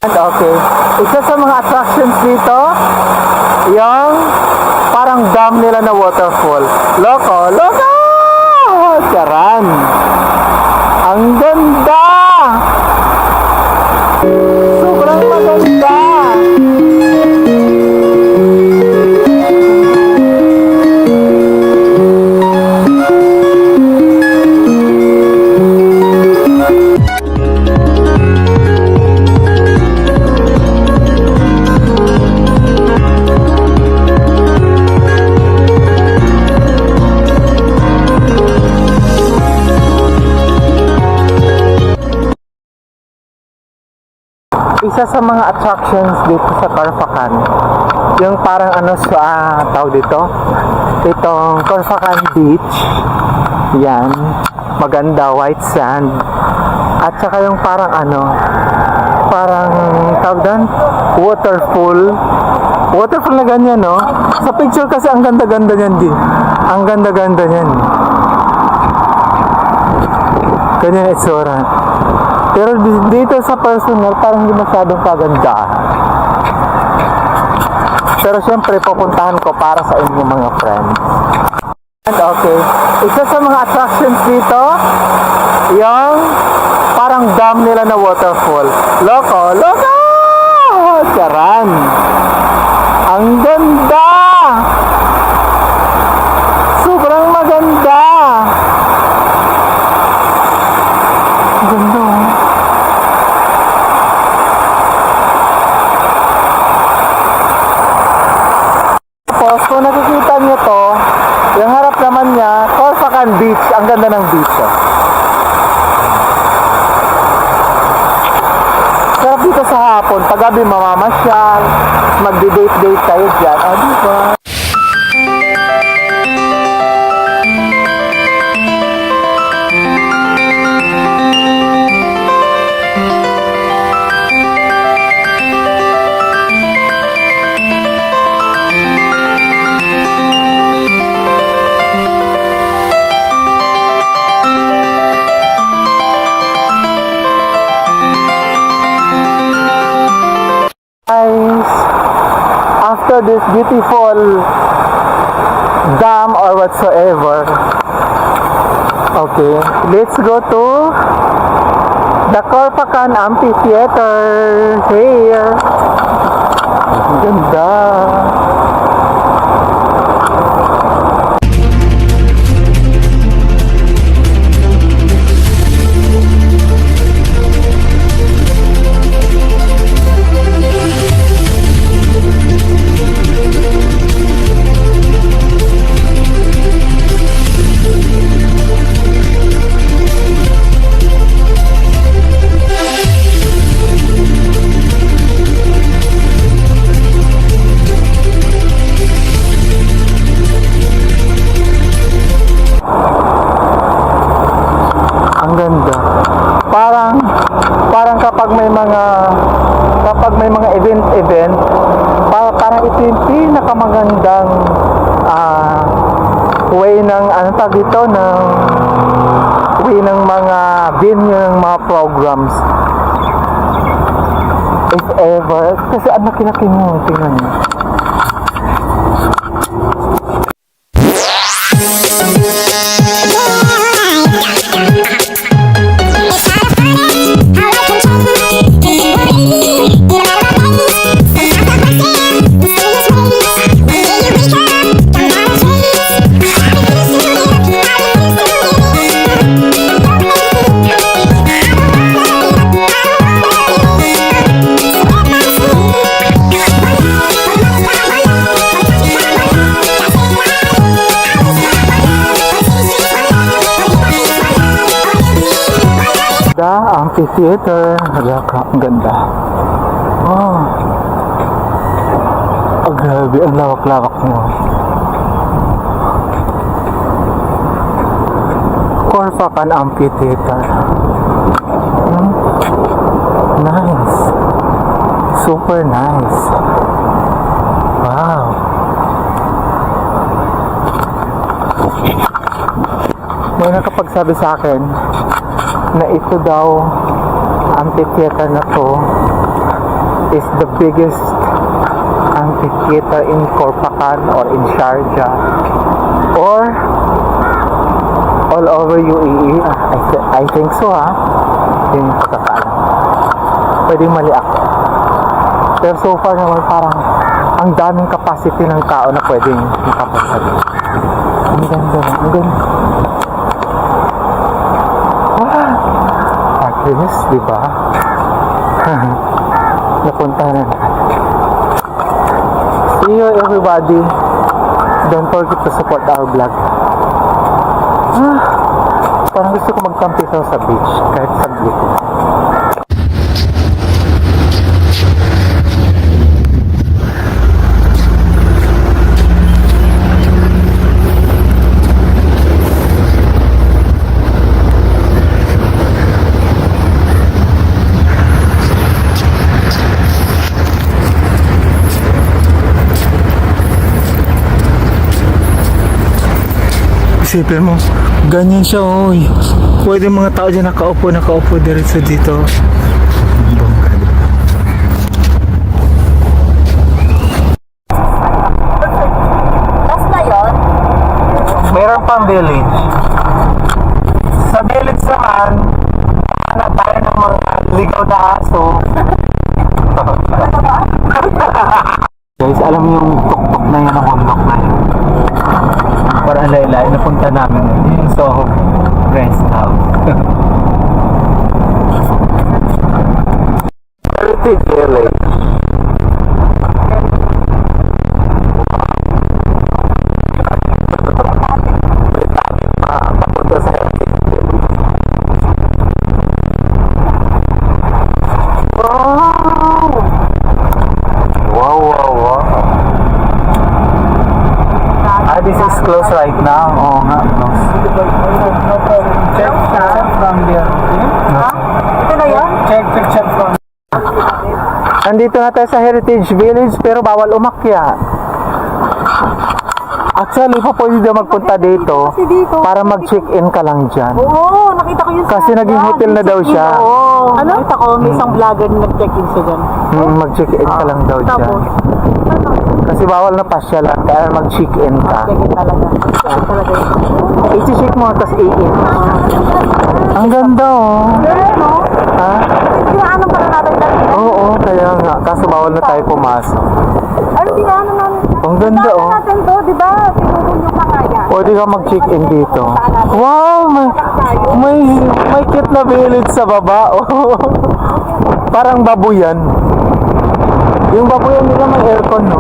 Okay. Isa sa mga attractions dito, yung parang dam nila na waterfall. Loko! Charan! Ang ganda! Sobrang maganda! Isa sa mga attractions dito sa Corfacan, yung parang tawag dito, itong Corfacan Beach. Yan, maganda, white sand. At saka yung parang parang tawag doon, waterfall na ganyan, no? Sa picture kasi ang ganda-ganda niyan, ang ganda-ganda niyan. Ganyan itsura. Pero dito sa personal, parang hindi masyadong kaganda. Pero syempre, pupuntahan ko para sa inyong mga friends. Okay. Isa sa mga attractions dito, yung parang dam nila na waterfall. Loko! Charan! Ang ganda! Sobrang maganda! Ang ganda. Kung nakikita nyo to, yung harap naman niya, Corfacan Beach. Ang ganda ng beach. Sarap dito sa hapon. Paggabi mamamasyal, magdi-date tayo dyan. Diba? After this beautiful dam or whatsoever, okay, let's go to the Corfacan Amphitheater here. Ang ganda. Ang ganda. Parang kapag may mga event, parang ito yung pinakamagandang way ng way ng mga venue ng mga programs. If ever, kasi ang laki-laki mo, tingnan mo. Amphitheater, ang ganda. Grabe, ang lawak-lawak mo. Corfacan Amphitheater. Nice. Super nice. Wow. May nakapagsabi sa akin na ito daw amphitheater na to is the biggest amphitheater in Corpacan or in Sharjah or all over UAE. I think so, ha? Yung pagkakaalam. Pwedeng mali ako. Pero so far naman parang ang daming capacity ng tao na pwedeng makapunta dito. Ang ganda. Ang ganda. At least, di ba? Napunta na natin. See you everybody. Don't forget to support our vlog. Parang gusto ko magkampisaw sa beach kahit saglit. Isipin mo, ganyan siya, oy. Pwede mga tao dyan nakaupo diretso dito. Bongga, diba? Last na yun? Meron pang village. Sa village naman, hanap tayo ng mga ligaw na aso. Guys, alam mo yung tuktok na yan, ang unlock na yun. Para laylay, napunta namin yung Soho Rest House. Heritage Village. Papunta sa Heritage Village. Wow. This is close right now. Oo nga, close. Check from there. Ito na yun? Check from. Andito na tayo sa Heritage Village pero bawal umakyat. Actually, pa pwede daw magpunta dito Kasi dito. para mag-check-in ka lang dyan. Oo, nakita ko yun Kasi naging hotel na daw siya. Oo. Ano? Nakita ko, may isang vlogger na nag-check-in siya dyan. Mag-check-in ka lang daw dyan. Tapos, Kasi bawal na pasyalan kaya mag-check-in ka. check-in talaga. Check-in talaga yun. I-check mo tapos i-in. Ang ganda, oh. Ano? Ha? Dinaanan pala natin dati. Oo, kaya nga. Kaso bawal na tayo pumasok. Ano dinaanan natin? Ang ganda, oh. Dinaanan natin to, di ba? Tinulong yung kangaya. Pwede ka mag-check-in dito. Wow! May cute na village sa baba. Oh. Parang babuyan. Yung babuyan nila may aircon, no?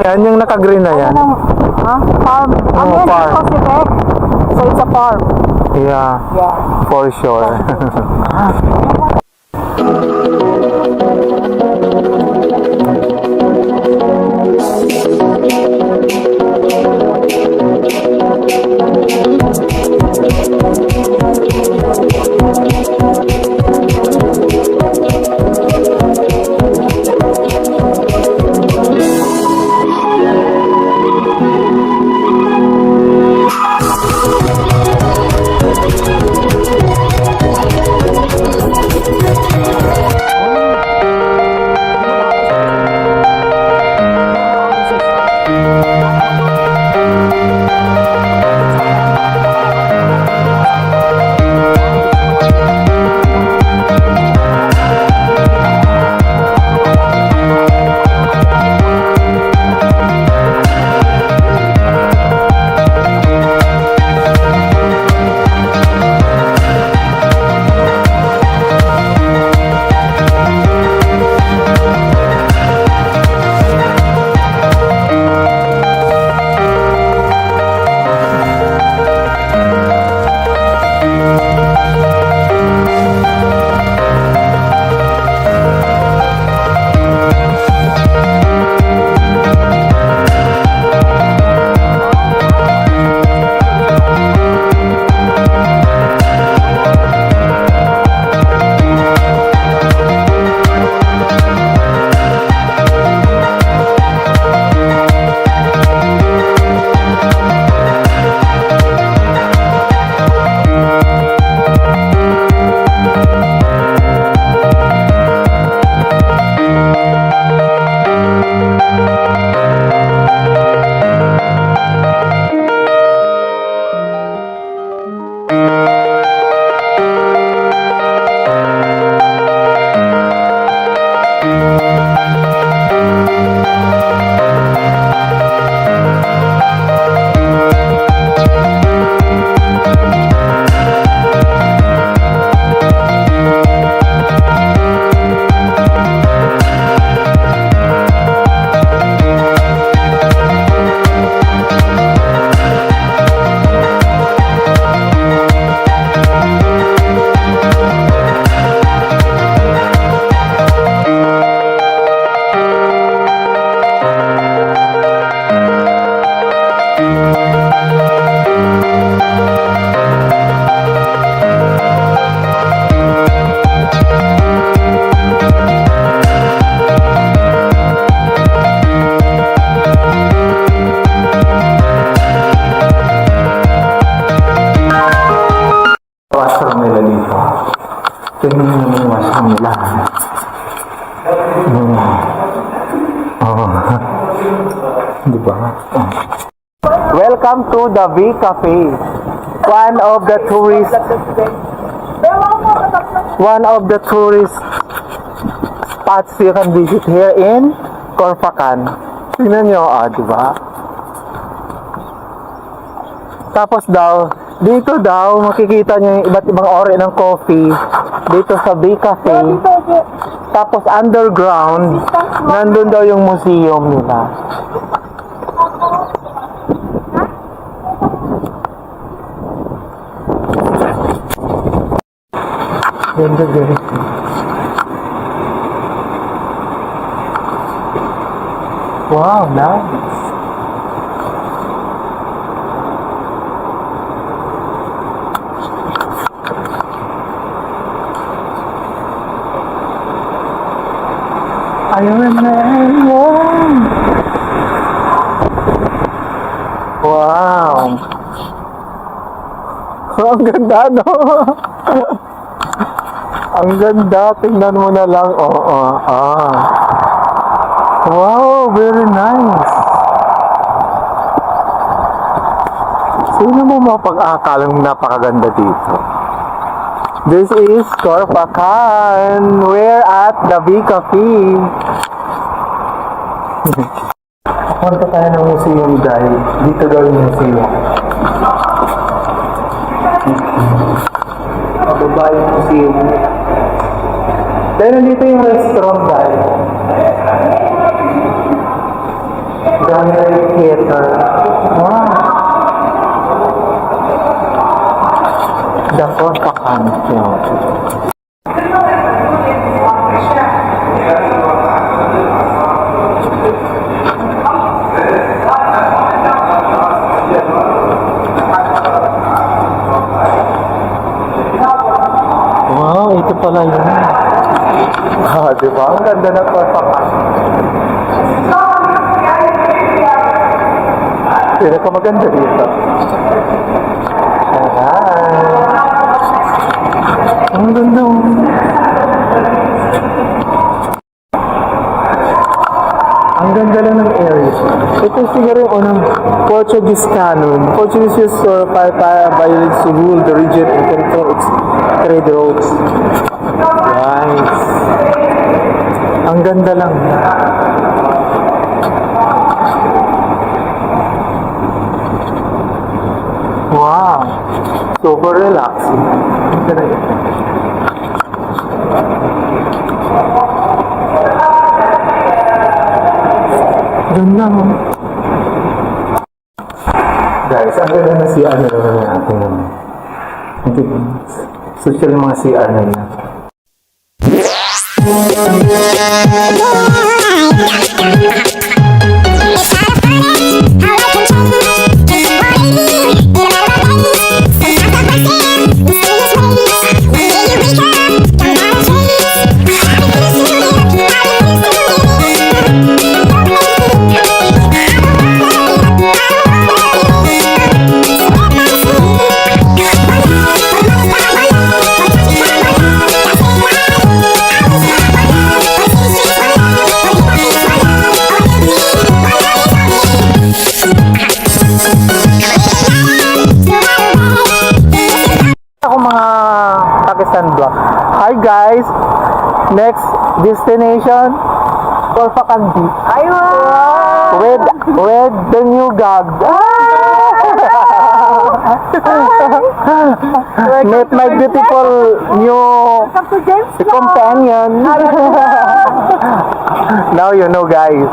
Yung naka-green na yan. Ha? Farm. Ano yan? farm. Cositec. So it's a farm. Yeah, Yeah. for sure. naman yung washroom nila. Oh. Di ba? Oh. Welcome to the V Cafe. One of the tourist spots you can visit here in Corfacan. Tingnan nyo, di ba? Tapos daw, dito daw, makikita nyo yung iba't ibang ori ng coffee dito sa B Cafe. Tapos underground, nandun daw yung museum nila. Ganda guys. Wow, nice. Ayun na yun. Wow. Ang ganda, no? Ang ganda. Tingnan mo na lang. Oo. Wow, very nice. Sino mo mapag-akalang napakaganda dito? This is Corfacan. We're at the V Cafe. Punta tayo ng museum, guys. Dito daw yung museum. Mababa yung museum. Dahil nandito yung restaurant, guys. Gallery Theater. Wow. The Corfacan Film. Wow, ito pala yun. Diba? Ang ganda ng Corfacan. Pero ka maganda dito. Ang ganda. Ang ganda lang ng area. Ito siguro yung unang Portuguese canon. Portuguese used for violence to rule the region and control its trade routes. Nice. Ang ganda lang. Wow. Super relaxing. Ang ganda. Ganda mo. Guys, ang ganda na CR na naman natin. Social mga CR na yan. Ako mga Pakistan vlog. Hi guys! Next destination, Corfacan Beach. Ay, wow! With the new gag. Meet my beautiful new Welcome to James companion. Now you know guys,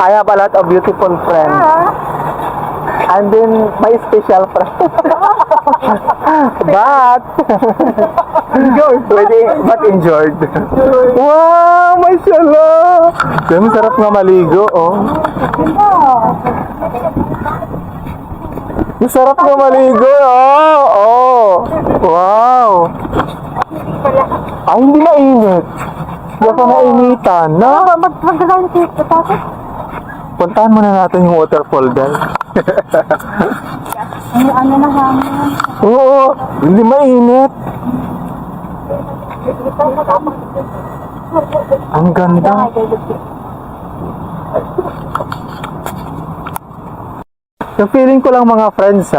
I have a lot of beautiful friends. And then my special friend. But enjoyed. Wow, mashallah. Dami sarap nga maligo, oh. Masarap nga maligo, oh. Wow. Ay, hindi mainit. Hindi ako mainitan, no? Mag-design cake. Puntahan muna natin yung waterfall dahil. Ano na hangin? Oo, hindi mainit. Ang ganda. Yung feeling ko lang mga friends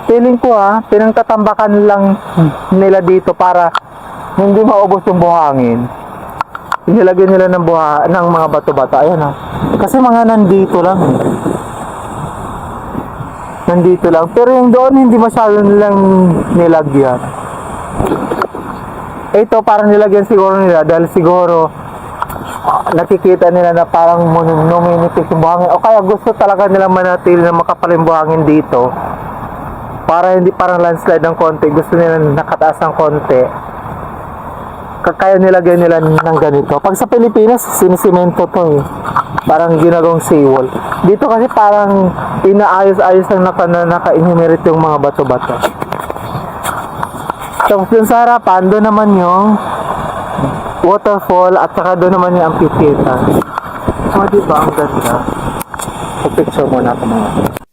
feeling ko pinangtatambakan lang nila dito para hindi maubos yung buhangin. Nilagyan nila ng mga bato-bato. Ayan kasi mga nandito lang Nandito lang. Pero yung doon hindi masyado nilang nilagyan. Ito parang nilagyan siguro nila dahil siguro nakikita nila na parang numinipis yung buhangin o kaya gusto talaga nilang manatili na makapal yung buhangin dito para hindi parang landslide ng konti, gusto nila nakataas ng konti, kaya nilagyan nila ng ganito. Pag sa Pilipinas sinisemento to parang ginagawang seawall. Dito kasi parang inaayos-ayos ang naka-inherit yung mga bato-bato. Tapos dun sa harapan, doon naman yung waterfall at saka doon naman yung amphitheater. O, diba? Ang ganda. Picture muna ako mga.